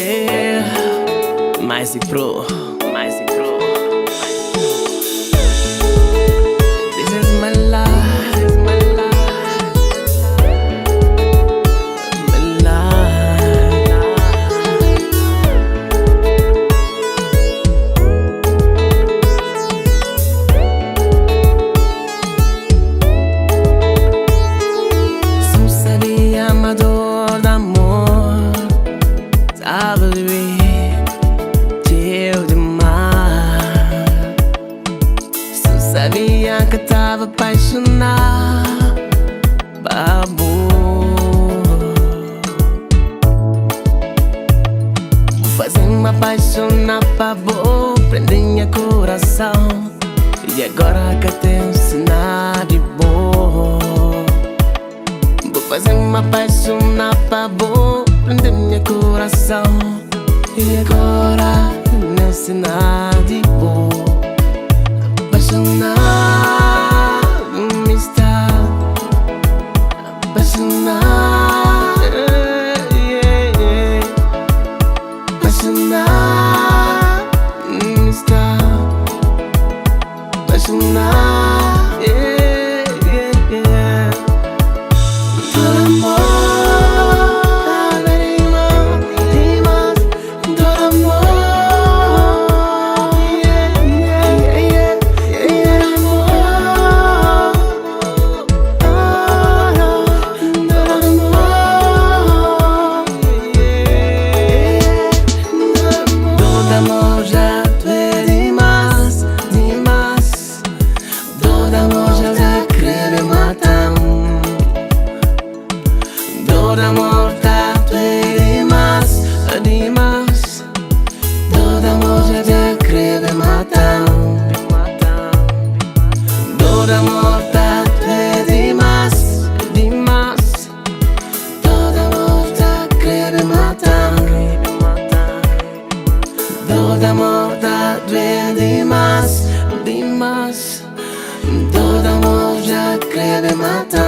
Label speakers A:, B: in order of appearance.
A: yeah. Mais e pro, mais e pro. This is my life, my life, my life. Não sabia a dor do amor, sabe teu demais. Só sabia que tava apaixonado, babu. Fazem-me apaixonar, babu. Prendem coração e agora que tenho sinal de boa. Fazem-me apaixonar, babu. Prendem coração e agora não sei nada de boa. Apaixonado me está, apaixonado, yeah, yeah. Apaixonado me está, apaixonado, yeah, yeah, yeah. Todo amor. Dor amor tá demais, demais. Dor amor já te creve matando. Dor amor tá demais, demais. Dor amor tá creve matando. Dor amor tá demais, demais. Dor amor já creve matando.